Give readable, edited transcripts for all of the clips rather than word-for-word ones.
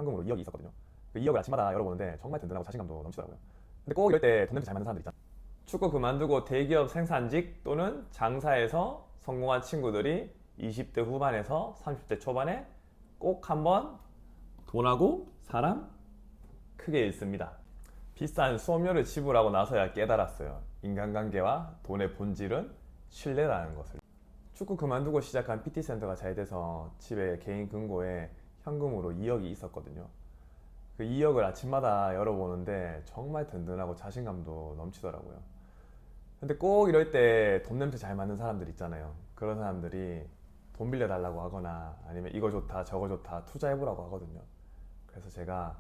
현금으로 2억이 있었거든요. 그 2억을 아침마다 열어보는데 정말 든든하고 자신감도 넘치더라고요. 근데 꼭 이럴 때 돈 냄새 잘 맡는 사람들 있잖아요. 축구 그만두고 대기업 생산직 또는 장사에서 성공한 친구들이 20대 후반에서 30대 초반에 꼭 한번 돈하고 사람 크게 잃습니다. 비싼 수업료를 지불하고 나서야 깨달았어요. 인간관계와 돈의 본질은 신뢰라는 것을. 축구 그만두고 시작한 PT센터가 잘 돼서 집에 개인 금고에 현금으로 2억이 있었거든요. 그 2억을 아침마다 열어보는데 정말 든든하고 자신감도 넘치더라고요. 근데 꼭 이럴 때 돈 냄새 잘 맡는 사람들 있잖아요. 그런 사람들이 돈 빌려달라고 하거나 아니면 이거 좋다 저거 좋다 투자해보라고 하거든요. 그래서 제가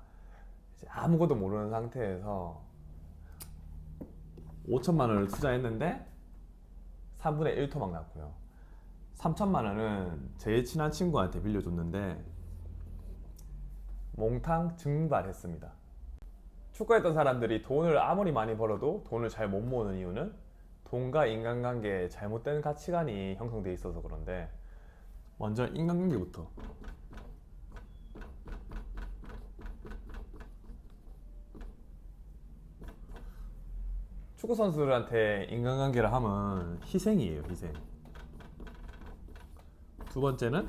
이제 아무것도 모르는 상태에서 5천만 원을 투자했는데 3분의 1 토막 났고요. 3천만 원은 제일 친한 친구한테 빌려줬는데 몽탕 증발했습니다. 축구했던 사람들이 돈을 아무리 많이 벌어도 돈을 잘 못 모으는 이유는 돈과 인간관계에 잘못된 가치관이 형성돼 있어서 그런데, 먼저 인간관계부터. 축구 선수들한테 인간관계를 하면 희생이에요, 희생. 두 번째는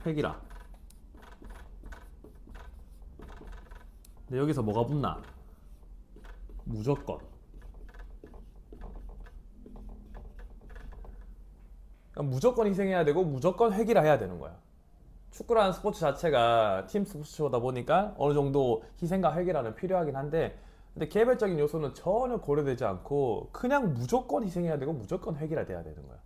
획일화. 근데 여기서 뭐가 붙나? 무조건. 그러니까 무조건 희생해야 되고 무조건 획일화 해야 되는 거야. 축구라는 스포츠 자체가 팀 스포츠다 보니까 어느 정도 희생과 획일화는 필요하긴 한데, 근데 개별적인 요소는 전혀 고려되지 않고 그냥 무조건 희생해야 되고 무조건 획일화 돼야 되는 거야.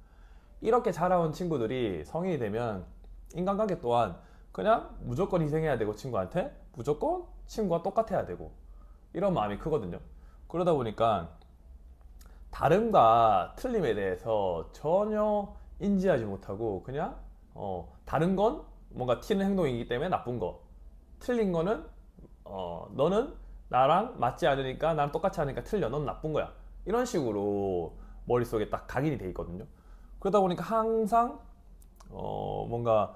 이렇게 자라온 친구들이 성인이 되면 인간관계 또한 그냥 무조건 희생해야 되고 친구한테 무조건 친구와 똑같아야 되고 이런 마음이 크거든요. 그러다 보니까 다름과 틀림에 대해서 전혀 인지하지 못하고 그냥 다른 건 뭔가 튀는 행동이기 때문에 나쁜 거, 틀린 거는 너는 나랑 맞지 않으니까 나랑 똑같이 하니까 틀려, 넌 나쁜 거야, 이런 식으로 머릿속에 딱 각인이 돼 있거든요. 그러다 보니까 항상 뭔가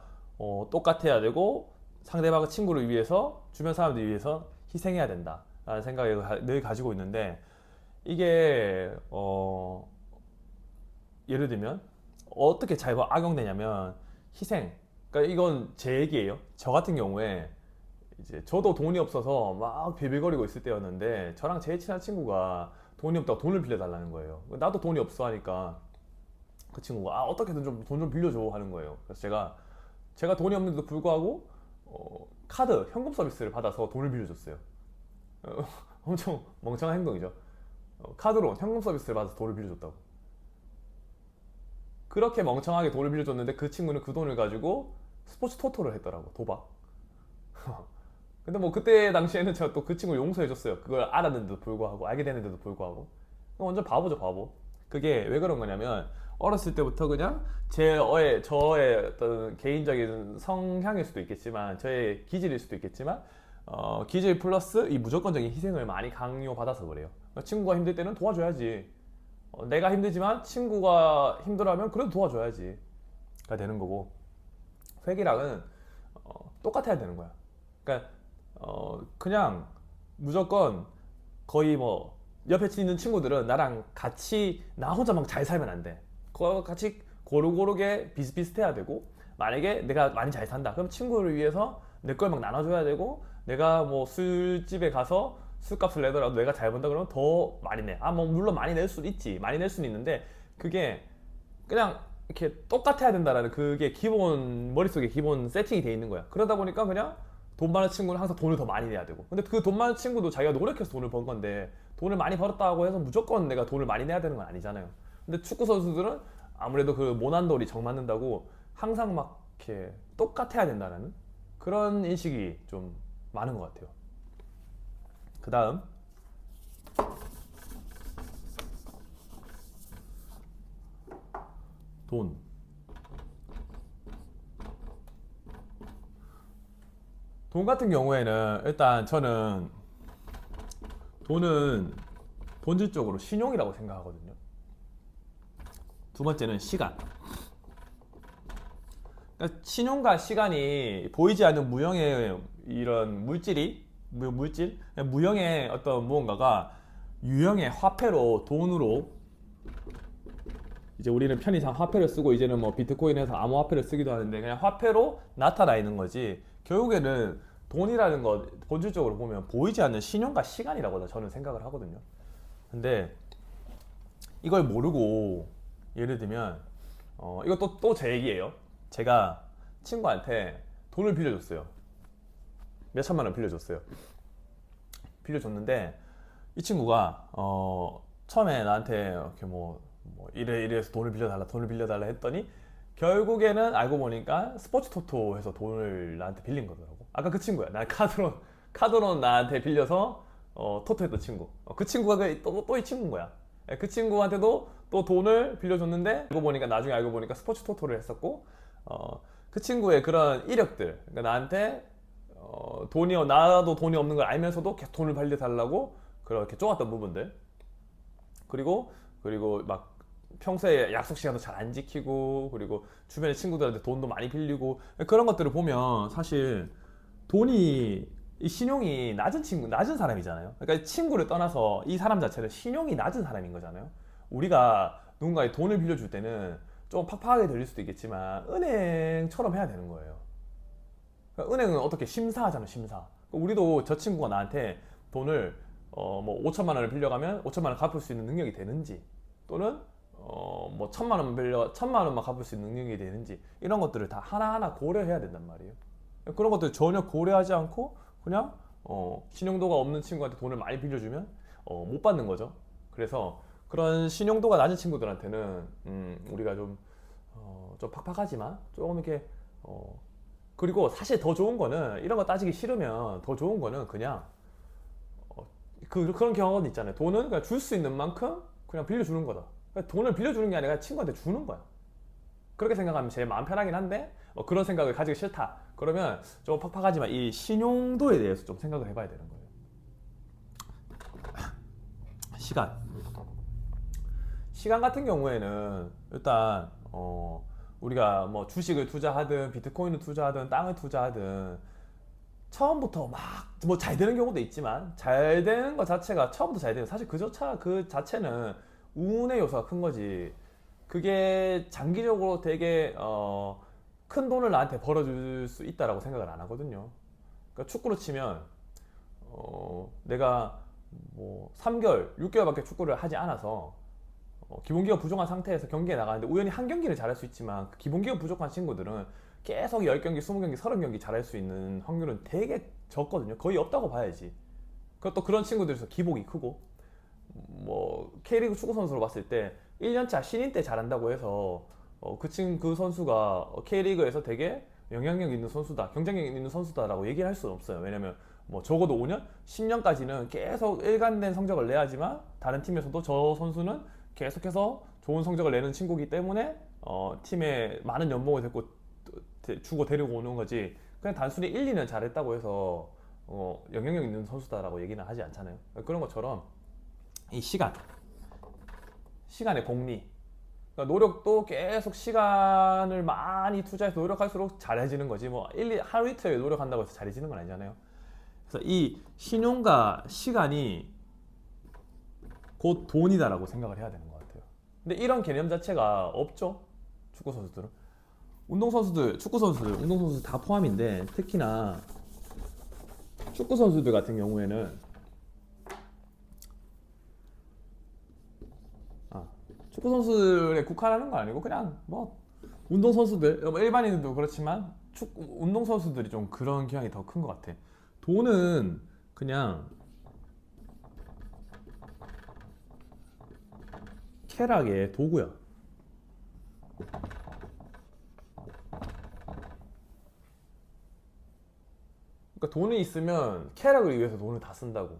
똑같아야 되고 상대방의 친구를 위해서, 주변 사람들 위해서 희생해야 된다 라는 생각을 늘 가지고 있는데, 이게 예를 들면 어떻게 잘 악용되냐면, 희생, 그러니까 이건 제 얘기예요. 저 같은 경우에 이제 저도 돈이 없어서 막 비빌거리고 있을 때였는데, 저랑 제일 친한 친구가 돈이 없다고 돈을 빌려달라는 거예요. 나도 돈이 없어 하니까 그 친구가 어떻게든 좀 돈 좀 빌려줘 하는 거예요. 그래서 제가 돈이 없는데도 불구하고 카드 현금 서비스를 받아서 돈을 빌려줬어요. 엄청 멍청한 행동이죠. 카드로 현금 서비스를 받아서 돈을 빌려줬다고. 그렇게 멍청하게 돈을 빌려줬는데 그 친구는 그 돈을 가지고 스포츠 토토를 했더라고, 도박. 근데 뭐 그때 당시에는 제가 또 그 친구를 용서해줬어요. 그걸 알았는데도 불구하고, 알게 됐는데도 불구하고. 완전 바보죠, 바보. 그게 왜 그런 거냐면, 어렸을 때부터 그냥 저의 어떤 개인적인 성향일 수도 있겠지만, 저의 기질일 수도 있겠지만, 기질 플러스 이 무조건적인 희생을 많이 강요받아서 그래요. 그러니까 친구가 힘들 때는 도와줘야지. 내가 힘들지만 친구가 힘들어하면 그래도 도와줘야지 가 되는 거고, 획일학은 똑같아야 되는 거야. 그러니까 그냥 무조건, 거의 뭐 옆에 있는 친구들은 나랑 같이, 나 혼자만 잘 살면 안 돼. 같이 고루고루게 비슷비슷해야 되고, 만약에 내가 많이 잘 산다 그럼 친구를 위해서 내 걸 막 나눠줘야 되고, 내가 뭐 술집에 가서 술값을 내더라도 내가 잘 번다 그러면 더 많이 내. 뭐 물론 많이 낼 수도 있지, 많이 낼 수는 있는데, 그게 그냥 이렇게 똑같아야 된다라는, 그게 기본, 머릿속에 기본 세팅이 돼 있는 거야. 그러다 보니까 그냥 돈 많은 친구는 항상 돈을 더 많이 내야 되고, 근데 그 돈 많은 친구도 자기가 노력해서 돈을 번 건데, 돈을 많이 벌었다고 해서 무조건 내가 돈을 많이 내야 되는 건 아니잖아요. 근데 축구 선수들은 아무래도 그 모난돌이 정 맞는다고 항상 막 이렇게 똑같아야 된다는 그런 인식이 좀 많은 것 같아요. 그 다음, 돈. 돈 같은 경우에는 일단 저는 돈은 본질적으로 신용이라고 생각하거든요. 두 번째는 시간. 그러니까 신용과 시간이 보이지 않는 무형의 이런 물질, 무형의 어떤 무언가가 유형의 화폐로, 돈으로, 이제 우리는 편의상 화폐를 쓰고 이제는 뭐 비트코인에서 암호화폐를 쓰기도 하는데 그냥 화폐로 나타나 있는 거지. 결국에는 돈이라는 거 본질적으로 보면 보이지 않는 신용과 시간이라고 저는 생각을 하거든요. 근데 이걸 모르고 예를 들면 이거 또 제 얘기예요. 제가 친구한테 돈을 빌려줬어요. 몇 천만 원 빌려줬어요. 빌려줬는데 이 친구가 처음에 나한테 이렇게 뭐 이래서 돈을 빌려달라 했더니 결국에는 알고 보니까 스포츠 토토에서 돈을 나한테 빌린 거더라고. 아까 그 친구야. 난 카드론 나한테 빌려서 토토했던 친구. 그 친구가 또 이 친구인 거야. 그 친구한테도 또 돈을 빌려줬는데 나중에 알고 보니까 스포츠 토토를 했었고, 그 친구의 그런 이력들, 그러니까 나한테 나도 돈이 없는 걸 알면서도 계속 돈을 빌려달라고 그렇게 쪼갔던 부분들, 그리고 막 평소에 약속 시간도 잘 안 지키고, 그리고 주변의 친구들한테 돈도 많이 빌리고, 그런 것들을 보면 사실 이 신용이 낮은 사람이잖아요. 그러니까 친구를 떠나서 이 사람 자체는 신용이 낮은 사람인 거잖아요. 우리가 누군가의 돈을 빌려줄 때는 좀 팍팍하게 들릴 수도 있겠지만 은행처럼 해야 되는 거예요. 그러니까 은행은 어떻게 심사하잖아, 심사. 그러니까 우리도 저 친구가 나한테 돈을 뭐 5천만 원을 빌려가면 5천만 원 갚을 수 있는 능력이 되는지, 또는 뭐 1,000만 원만 갚을 수 있는 능력이 되는지, 이런 것들을 다 하나하나 고려해야 된단 말이에요. 그런 것들 전혀 고려하지 않고 그냥 신용도가 없는 친구한테 돈을 많이 빌려주면 못 받는 거죠. 그래서 그런 신용도가 낮은 친구들한테는 우리가 좀 팍팍하지만 조금 이렇게 그리고 사실 더 좋은 거는, 이런 거 따지기 싫으면 더 좋은 거는 그냥 그런 경험은 있잖아요. 돈은 그냥 줄 수 있는 만큼 그냥 빌려주는 거다. 그러니까 돈을 빌려주는 게 아니라 친구한테 주는 거야. 그렇게 생각하면 제일 마음 편하긴 한데, 그런 생각을 가지기 싫다 그러면 좀 팍팍하지만 이 신용도에 대해서 좀 생각을 해봐야 되는 거예요. 시간 같은 경우에는 일단 우리가 뭐 주식을 투자하든 비트코인을 투자하든 땅을 투자하든 처음부터 막 뭐 잘 되는 경우도 있지만, 잘 되는 것 자체가 처음부터 잘 되는, 사실 그 자체는 운의 요소가 큰 거지. 그게 장기적으로 되게 큰 돈을 나한테 벌어줄 수 있다라고 생각을 안 하거든요. 그러니까 축구로 치면 내가 뭐 3개월, 6개월밖에 축구를 하지 않아서 기본기가 부족한 상태에서 경기에 나가는데 우연히 한 경기를 잘할 수 있지만, 그 기본기가 부족한 친구들은 계속 10경기, 20경기, 30경기 잘할 수 있는 확률은 되게 적거든요. 거의 없다고 봐야지. 그것도 그런 친구들에서 기복이 크고, 뭐 K리그 축구 선수로 봤을 때 1년차 신인 때 잘한다고 해서 그 선수가 K리그에서 되게 영향력 있는 선수다, 경쟁력 있는 선수다라고 얘기를 할 수는 없어요. 왜냐면 뭐 적어도 5년, 10년까지는 계속 일관된 성적을 내야지만 다른 팀에서도 저 선수는 계속해서 좋은 성적을 내는 친구이기 때문에 팀에 많은 연봉을 주고 데리고 오는 거지, 그냥 단순히 1, 2년 잘했다고 해서 영향력 있는 선수다라고 얘기는 하지 않잖아요. 그런 것처럼 이 시간의 복리, 그러니까 노력도 계속 시간을 많이 투자해서 노력할수록 잘해지는 거지, 뭐 하루 이틀 노력한다고 해서 잘해지는 건 아니잖아요. 그래서 이 신용과 시간이 곧 돈이다라고 생각을 해야 되는 것 같아요. 근데 이런 개념 자체가 없죠, 축구 선수들은. 축구 선수들, 운동 선수들 다 포함인데, 특히나 축구 선수들 같은 경우에는 축구 선수들에 국한하는 거 아니고 그냥 뭐 운동 선수들, 일반인들도 그렇지만 운동 선수들이 좀 그런 경향이 더 큰 것 같아. 돈은 그냥 쾌락의 도구야. 그러니까 돈이 있으면 쾌락을 위해서 돈을 다 쓴다고.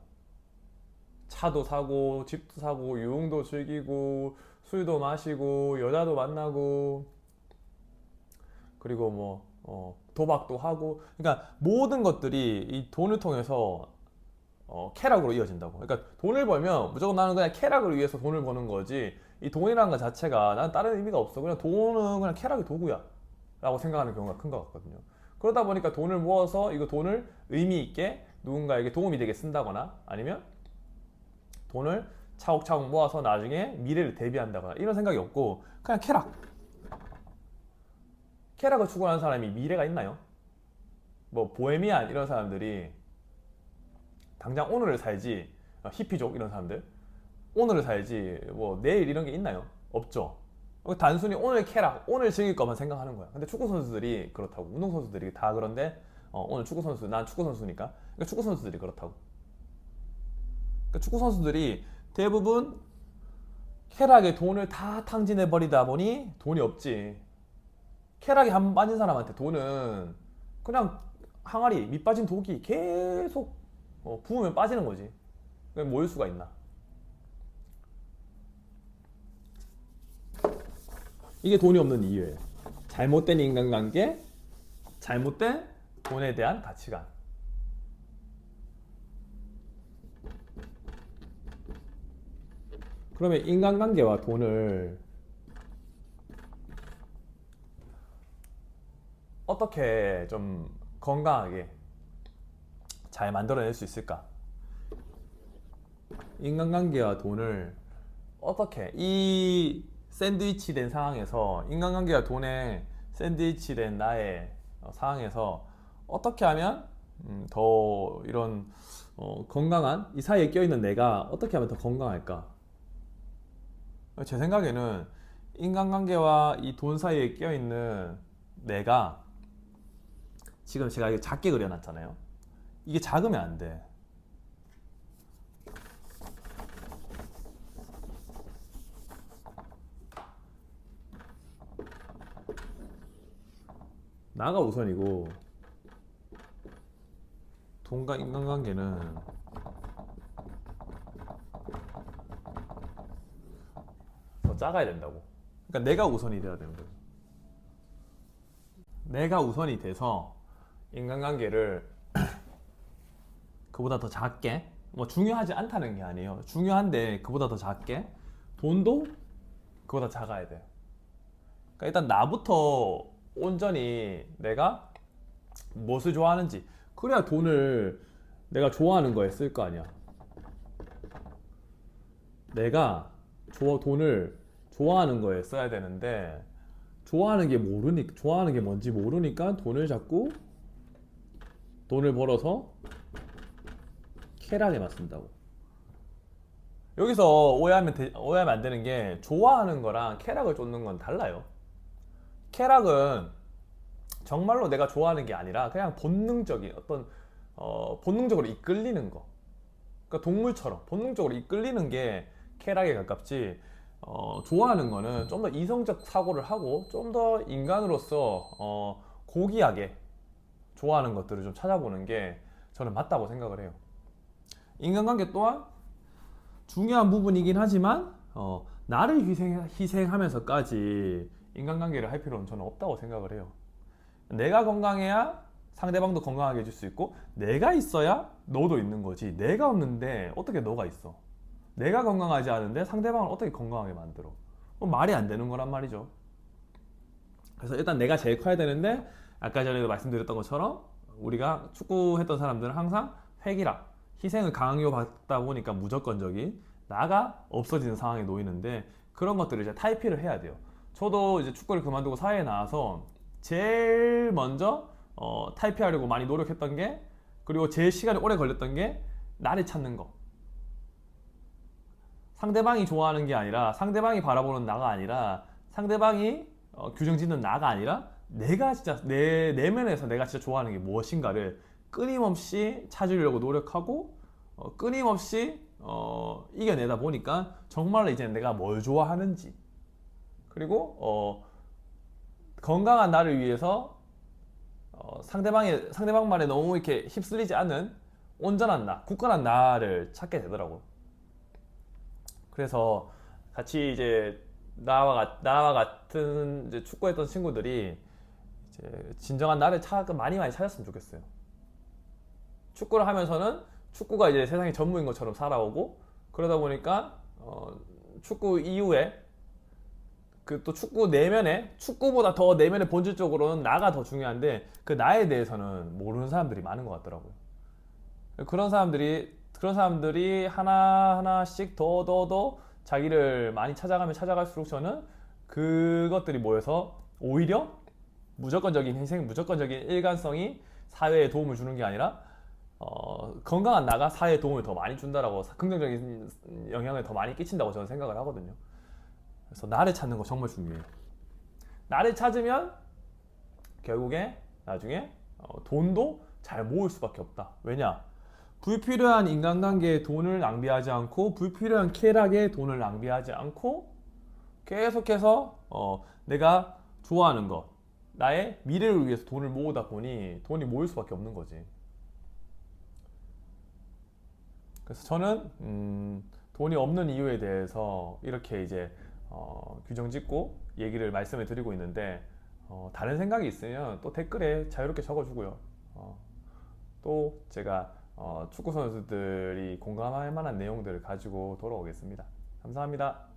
차도 사고, 집도 사고, 유흥도 즐기고, 술도 마시고, 여자도 만나고, 그리고 뭐 도박도 하고. 그러니까 모든 것들이 이 돈을 통해서 쾌락으로 이어진다고. 그러니까 돈을 벌면 무조건 나는 그냥 쾌락을 위해서 돈을 버는 거지, 이 돈이라는 것 자체가 난 다른 의미가 없어. 그냥 돈은 그냥 쾌락의 도구야 라고 생각하는 경우가 큰 것 같거든요. 그러다 보니까 돈을 모아서 이거 돈을 의미 있게 누군가에게 도움이 되게 쓴다거나 아니면 돈을 차곡차곡 모아서 나중에 미래를 대비한다거나 이런 생각이 없고 그냥 쾌락을 추구하는 사람이 미래가 있나요? 뭐 보헤미안 이런 사람들이 당장 오늘을 살지, 히피족 이런 사람들 오늘을 살지 뭐 내일 이런 게 있나요? 없죠. 단순히 오늘 쾌락, 오늘 즐길 것만 생각하는 거야. 근데 축구 선수들이 그렇다고, 운동 선수들이 다 그런데 오늘 축구 선수, 난 축구 선수니까. 그러니까 축구 선수들이 그렇다고. 그러니까 축구 선수들이 대부분 쾌락에 돈을 다 탕진해 버리다 보니 돈이 없지. 쾌락에 한 번 빠진 사람한테 돈은 그냥 항아리 밑 빠진 독이 계속 부으면 빠지는 거지. 그럼 모일 수가 있나? 이게 돈이 없는 이유예요. 잘못된 인간관계, 잘못된 돈에 대한 가치관. 그러면 인간관계와 돈을 어떻게 좀 건강하게 잘 만들어낼 수 있을까? 인간관계와 돈을 어떻게 이 샌드위치 된 상황에서 인간관계와 돈에 샌드위치 된 나의 상황에서 어떻게 하면 더 이런 건강한 이 사이에 껴있는 내가 어떻게 하면 더 건강할까? 제 생각에는 인간관계와 이 돈 사이에 껴있는 내가 지금 제가 이게 작게 그려놨잖아요. 이게 작으면 안 돼. 나가 우선이고 돈과 인간관계는 더 작아야 된다고. 그러니까 내가 우선이 돼야 되는 거죠. 내가 우선이 돼서 인간관계를 그보다 더 작게, 뭐 중요하지 않다는 게 아니에요. 중요한데 그보다 더 작게, 돈도 그보다 작아야 돼. 그러니까 일단 나부터 온전히 내가 무엇을 좋아하는지, 그래야 돈을 내가 좋아하는 거에 쓸 거 아니야. 내가 돈을 좋아하는 거에 써야 되는데 좋아하는 게 뭔지 모르니까 돈을 자꾸 돈을 벌어서 쾌락에만 쓴다고. 여기서 오해하면 안 되는 게 좋아하는 거랑 쾌락을 쫓는 건 달라요. 쾌락은 정말로 내가 좋아하는 게 아니라 그냥 본능적인 어떤 본능적으로 이끌리는 거. 그러니까 동물처럼 본능적으로 이끌리는 게 쾌락에 가깝지. 좋아하는 거는 좀 더 이성적 사고를 하고 좀 더 인간으로서 고귀하게 좋아하는 것들을 좀 찾아보는 게 저는 맞다고 생각을 해요. 인간관계 또한 중요한 부분이긴 하지만 나를 희생하면서까지 인간관계를 할 필요는 저는 없다고 생각을 해요. 내가 건강해야 상대방도 건강하게 해줄 수 있고 내가 있어야 너도 있는 거지. 내가 없는데 어떻게 너가 있어? 내가 건강하지 않은데 상대방을 어떻게 건강하게 만들어? 말이 안 되는 거란 말이죠. 그래서 일단 내가 제일 커야 되는데 아까 전에도 말씀드렸던 것처럼 우리가 축구했던 사람들은 항상 획일화, 희생을 강요 받다 보니까 무조건적인 나가 없어지는 상황에 놓이는데 그런 것들을 이제 탈피를 해야 돼요. 저도 이제 축구를 그만두고 사회에 나와서 제일 먼저 탈피하려고 많이 노력했던 게, 그리고 제일 시간이 오래 걸렸던 게 나를 찾는 거. 상대방이 좋아하는 게 아니라, 상대방이 바라보는 나가 아니라, 상대방이 규정 짓는 나가 아니라 내가 진짜 내 내면에서 내가 진짜 좋아하는 게 무엇인가를 끊임없이 찾으려고 노력하고 끊임없이 이겨내다 보니까 정말로 이제 내가 뭘 좋아하는지, 그리고 건강한 나를 위해서 상대방 말에 너무 이렇게 휩쓸리지 않은 온전한 나, 굳건한 나를 찾게 되더라고. 그래서 같이 이제 나와 같은 이제 축구했던 친구들이 이제 진정한 나를 많이 찾았으면 좋겠어요. 축구를 하면서는 축구가 이제 세상의 전부인 것처럼 살아오고, 그러다 보니까 축구 이후에 그 또 축구 내면에 축구보다 더 내면의 본질적으로는 나가 더 중요한데 그 나에 대해서는 모르는 사람들이 많은 것 같더라고요. 그런 사람들이 하나 하나씩 더 자기를 많이 찾아가면 찾아갈수록 저는 그것들이 모여서 오히려 무조건적인 희생, 무조건적인 일관성이 사회에 도움을 주는 게 아니라 건강한 나가 사회에 도움을 더 많이 준다라고 긍정적인 영향을 더 많이 끼친다고 저는 생각을 하거든요. 그래서 나를 찾는 거 정말 중요해요. 나를 찾으면 결국에 나중에 돈도 잘 모을 수밖에 없다. 왜냐? 불필요한 인간관계에 돈을 낭비하지 않고 불필요한 쾌락에 돈을 낭비하지 않고 계속해서 내가 좋아하는 것, 나의 미래를 위해서 돈을 모으다 보니 돈이 모일 수밖에 없는 거지. 그래서 저는 돈이 없는 이유에 대해서 이렇게 이제 규정 짓고 얘기를 말씀을 드리고 있는데 다른 생각이 있으면 또 댓글에 자유롭게 적어주고요. 또 제가 축구 선수들이 공감할 만한 내용들을 가지고 돌아오겠습니다. 감사합니다.